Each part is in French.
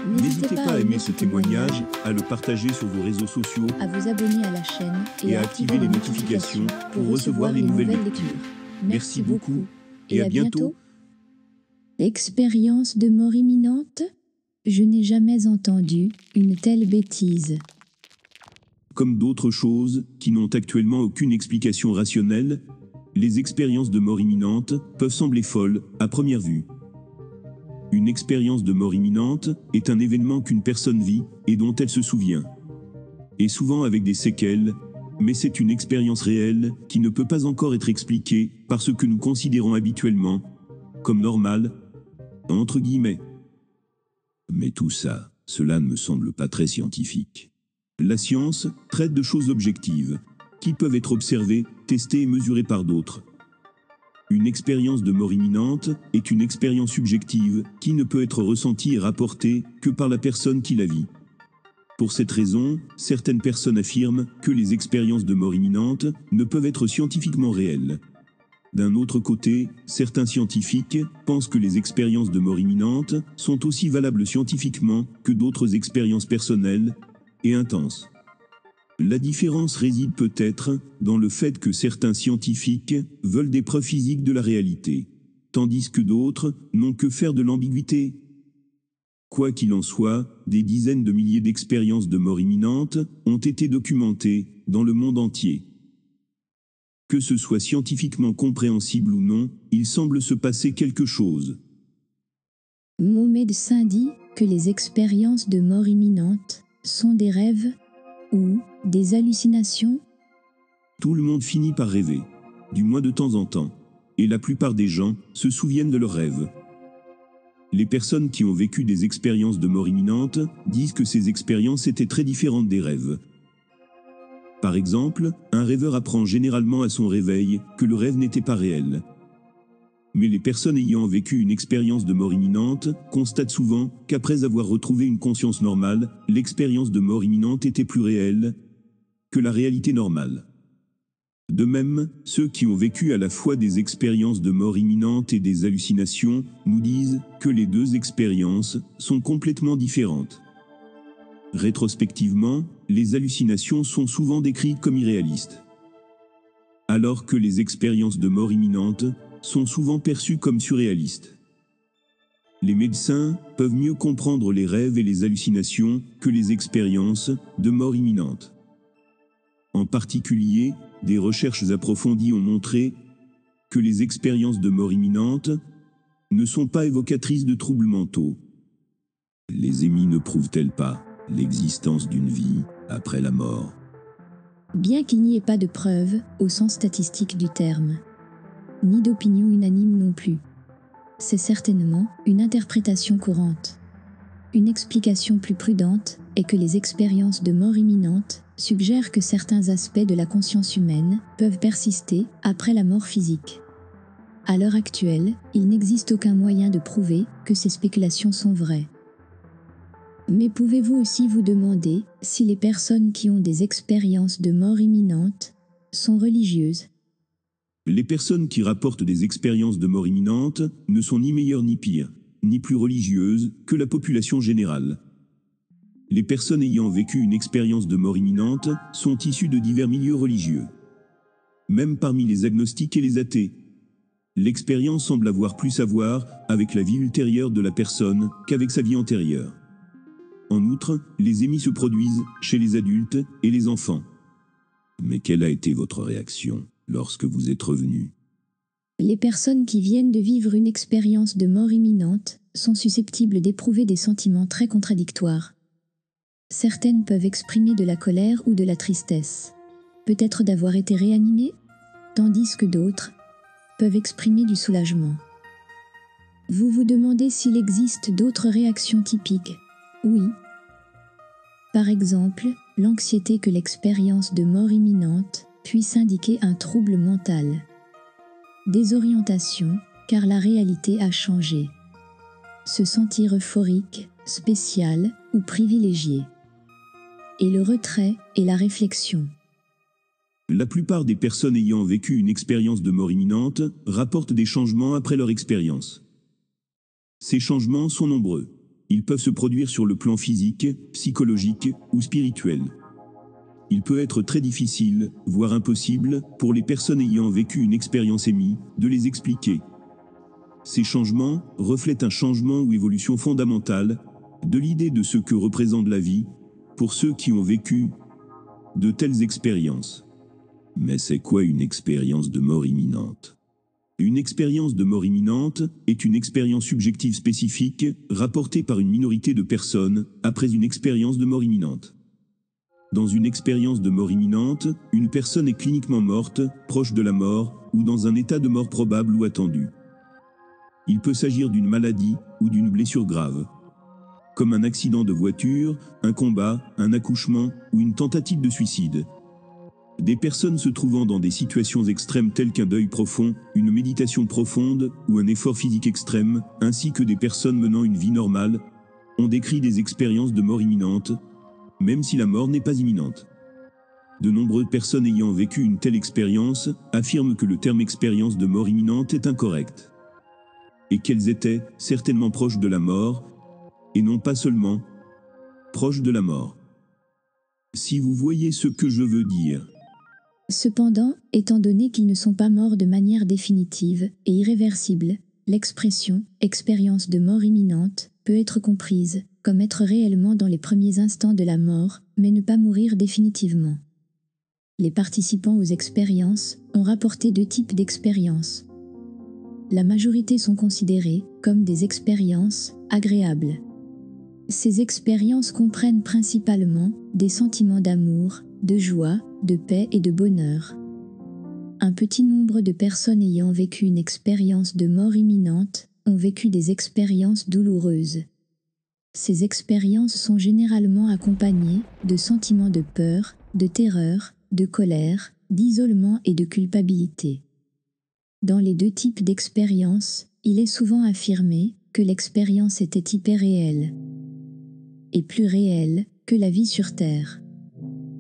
N'hésitez pas à aimer ce témoignage, à le partager sur vos réseaux sociaux, à vous abonner à la chaîne et à activer les notifications pour recevoir les nouvelles lectures. Merci beaucoup et à bientôt. Expérience de mort imminente? Je n'ai jamais entendu une telle bêtise. Comme d'autres choses qui n'ont actuellement aucune explication rationnelle, les expériences de mort imminente peuvent sembler folles à première vue. Une expérience de mort imminente est un événement qu'une personne vit et dont elle se souvient. Et souvent avec des séquelles, mais c'est une expérience réelle qui ne peut pas encore être expliquée par ce que nous considérons habituellement comme normal, entre guillemets. Mais tout ça, cela ne me semble pas très scientifique. La science traite de choses objectives, qui peuvent être observées, testées et mesurées par d'autres. Une expérience de mort imminente est une expérience subjective qui ne peut être ressentie et rapportée que par la personne qui la vit. Pour cette raison, certaines personnes affirment que les expériences de mort imminente ne peuvent être scientifiquement réelles. D'un autre côté, certains scientifiques pensent que les expériences de mort imminente sont aussi valables scientifiquement que d'autres expériences personnelles et intenses. La différence réside peut-être dans le fait que certains scientifiques veulent des preuves physiques de la réalité, tandis que d'autres n'ont que faire de l'ambiguïté. Quoi qu'il en soit, des dizaines de milliers d'expériences de mort imminente ont été documentées dans le monde entier. Que ce soit scientifiquement compréhensible ou non, il semble se passer quelque chose. Mon médecin dit que les expériences de mort imminente sont des rêves ou des hallucinations. Tout le monde finit par rêver, du moins de temps en temps, et la plupart des gens se souviennent de leurs rêves. Les personnes qui ont vécu des expériences de mort imminente disent que ces expériences étaient très différentes des rêves. Par exemple, un rêveur apprend généralement à son réveil que le rêve n'était pas réel. Mais les personnes ayant vécu une expérience de mort imminente constatent souvent qu'après avoir retrouvé une conscience normale, l'expérience de mort imminente était plus réelle que la réalité normale. De même, ceux qui ont vécu à la fois des expériences de mort imminente et des hallucinations nous disent que les deux expériences sont complètement différentes. Rétrospectivement, les hallucinations sont souvent décrites comme irréalistes, alors que les expériences de mort imminente sont souvent perçues comme surréalistes. Les médecins peuvent mieux comprendre les rêves et les hallucinations que les expériences de mort imminente. En particulier, des recherches approfondies ont montré que les expériences de mort imminente ne sont pas évocatrices de troubles mentaux. Les EMI ne prouvent-elles pas l'existence d'une vie après la mort? Bien qu'il n'y ait pas de preuves au sens statistique du terme, ni d'opinion unanime non plus, c'est certainement une interprétation courante. Une explication plus prudente est que les expériences de mort imminente suggèrent que certains aspects de la conscience humaine peuvent persister après la mort physique. À l'heure actuelle, il n'existe aucun moyen de prouver que ces spéculations sont vraies. Mais pouvez-vous aussi vous demander si les personnes qui ont des expériences de mort imminente sont religieuses? Les personnes qui rapportent des expériences de mort imminente ne sont ni meilleures ni pires, ni plus religieuses que la population générale. Les personnes ayant vécu une expérience de mort imminente sont issues de divers milieux religieux. Même parmi les agnostiques et les athées, l'expérience semble avoir plus à voir avec la vie ultérieure de la personne qu'avec sa vie antérieure. En outre, les émis se produisent chez les adultes et les enfants. Mais quelle a été votre réaction lorsque vous êtes revenu? Les personnes qui viennent de vivre une expérience de mort imminente sont susceptibles d'éprouver des sentiments très contradictoires. Certaines peuvent exprimer de la colère ou de la tristesse, peut-être d'avoir été réanimées, tandis que d'autres peuvent exprimer du soulagement. Vous vous demandez s'il existe d'autres réactions typiques? Oui. Par exemple, l'anxiété que l'expérience de mort imminente puisse indiquer un trouble mental. Désorientation, car la réalité a changé. Se sentir euphorique, spécial ou privilégié. Et le retrait et la réflexion. La plupart des personnes ayant vécu une expérience de mort imminente rapportent des changements après leur expérience. Ces changements sont nombreux. Ils peuvent se produire sur le plan physique, psychologique ou spirituel. Il peut être très difficile, voire impossible, pour les personnes ayant vécu une expérience émise, de les expliquer. Ces changements reflètent un changement ou évolution fondamentale de l'idée de ce que représente la vie pour ceux qui ont vécu de telles expériences. Mais c'est quoi une expérience de mort imminente ? Une expérience de mort imminente est une expérience subjective spécifique rapportée par une minorité de personnes après une expérience de mort imminente. Dans une expérience de mort imminente, une personne est cliniquement morte, proche de la mort, ou dans un état de mort probable ou attendu. Il peut s'agir d'une maladie ou d'une blessure grave, comme un accident de voiture, un combat, un accouchement ou une tentative de suicide. Des personnes se trouvant dans des situations extrêmes telles qu'un deuil profond, une méditation profonde ou un effort physique extrême, ainsi que des personnes menant une vie normale, ont décrit des expériences de mort imminente, même si la mort n'est pas imminente. De nombreuses personnes ayant vécu une telle expérience affirment que le terme expérience de mort imminente est incorrect, et qu'elles étaient certainement proches de la mort, et non pas seulement proches de la mort. Si vous voyez ce que je veux dire. Cependant, étant donné qu'ils ne sont pas morts de manière définitive et irréversible, l'expression « expérience de mort imminente » peut être comprise comme être réellement dans les premiers instants de la mort, mais ne pas mourir définitivement. Les participants aux expériences ont rapporté deux types d'expériences. La majorité sont considérées comme des expériences agréables. Ces expériences comprennent principalement des sentiments d'amour, de joie, de paix et de bonheur. Un petit nombre de personnes ayant vécu une expérience de mort imminente ont vécu des expériences douloureuses. Ces expériences sont généralement accompagnées de sentiments de peur, de terreur, de colère, d'isolement et de culpabilité. Dans les deux types d'expériences, il est souvent affirmé que l'expérience était hyper-réelle et plus réelle que la vie sur Terre.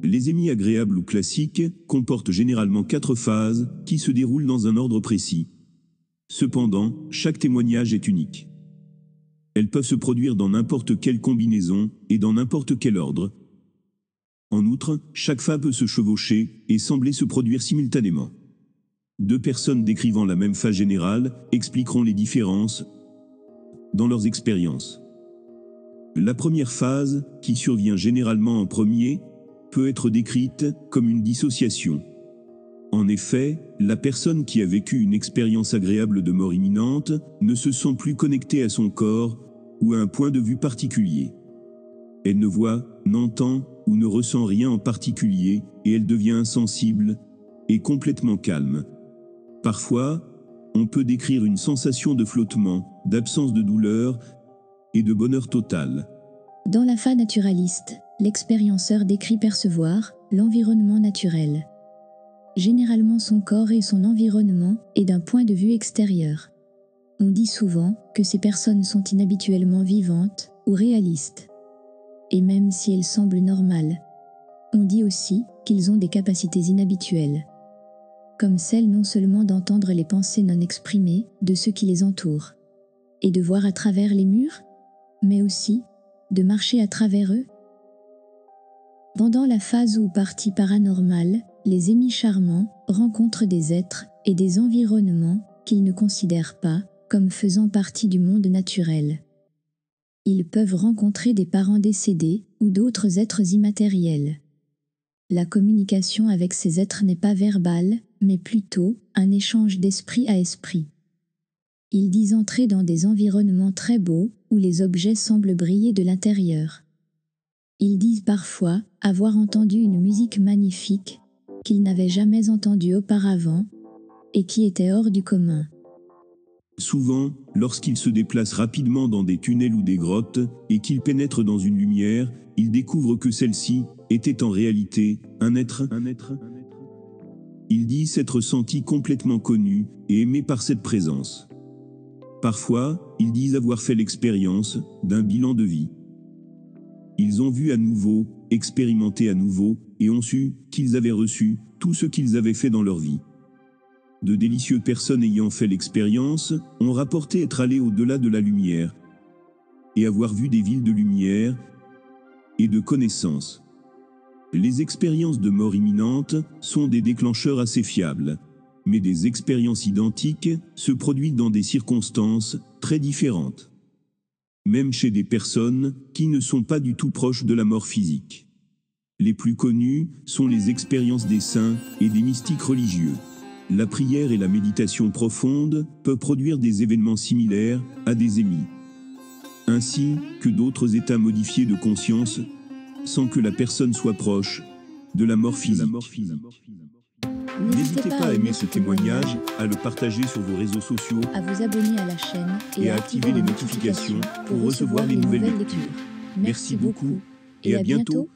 Les émis agréables ou classiques comportent généralement 4 phases qui se déroulent dans un ordre précis. Cependant, chaque témoignage est unique. Elles peuvent se produire dans n'importe quelle combinaison et dans n'importe quel ordre. En outre, chaque phase peut se chevaucher et sembler se produire simultanément. 2 personnes décrivant la même phase générale expliqueront les différences dans leurs expériences. La première phase, qui survient généralement en premier, peut être décrite comme une dissociation. En effet, la personne qui a vécu une expérience agréable de mort imminente ne se sent plus connectée à son corps ou à un point de vue particulier. Elle ne voit, n'entend ou ne ressent rien en particulier et elle devient insensible et complètement calme. Parfois, on peut décrire une sensation de flottement, d'absence de douleur et de bonheur total. Dans la phase naturaliste, l'expérienceur décrit percevoir l'environnement naturel. Généralement son corps et son environnement et d'un point de vue extérieur. On dit souvent que ces personnes sont inhabituellement vivantes ou réalistes. Et même si elles semblent normales, on dit aussi qu'ils ont des capacités inhabituelles, comme celle non seulement d'entendre les pensées non exprimées de ceux qui les entourent, et de voir à travers les murs, mais aussi de marcher à travers eux. Pendant la phase ou partie paranormale, les émis charmants rencontrent des êtres et des environnements qu'ils ne considèrent pas comme faisant partie du monde naturel. Ils peuvent rencontrer des parents décédés ou d'autres êtres immatériels. La communication avec ces êtres n'est pas verbale, mais plutôt un échange d'esprit à esprit. Ils disent entrer dans des environnements très beaux où les objets semblent briller de l'intérieur. Ils disent parfois avoir entendu une musique magnifique qu'ils n'avaient jamais entendue auparavant et qui était hors du commun. Souvent, lorsqu'ils se déplacent rapidement dans des tunnels ou des grottes et qu'ils pénètrent dans une lumière, ils découvrent que celle-ci était en réalité un être. Ils disent s'être sentis complètement connus et aimés par cette présence. Parfois, ils disent avoir fait l'expérience d'un bilan de vie. Ils ont vu à nouveau, expérimenté à nouveau, et ont su qu'ils avaient reçu tout ce qu'ils avaient fait dans leur vie. De délicieuses personnes ayant fait l'expérience ont rapporté être allées au-delà de la lumière. et avoir vu des villes de lumière et de connaissances. Les expériences de mort imminente sont des déclencheurs assez fiables, mais des expériences identiques se produisent dans des circonstances très différentes, même chez des personnes qui ne sont pas du tout proches de la mort physique. Les plus connues sont les expériences des saints et des mystiques religieux. La prière et la méditation profonde peuvent produire des événements similaires à des émis, ainsi que d'autres états modifiés de conscience, sans que la personne soit proche de la mort physique. N'hésitez pas à aimer ce témoignage, à le partager sur vos réseaux sociaux, à vous abonner à la chaîne et à activer les notifications pour recevoir les nouvelles lectures. Merci beaucoup et à bientôt.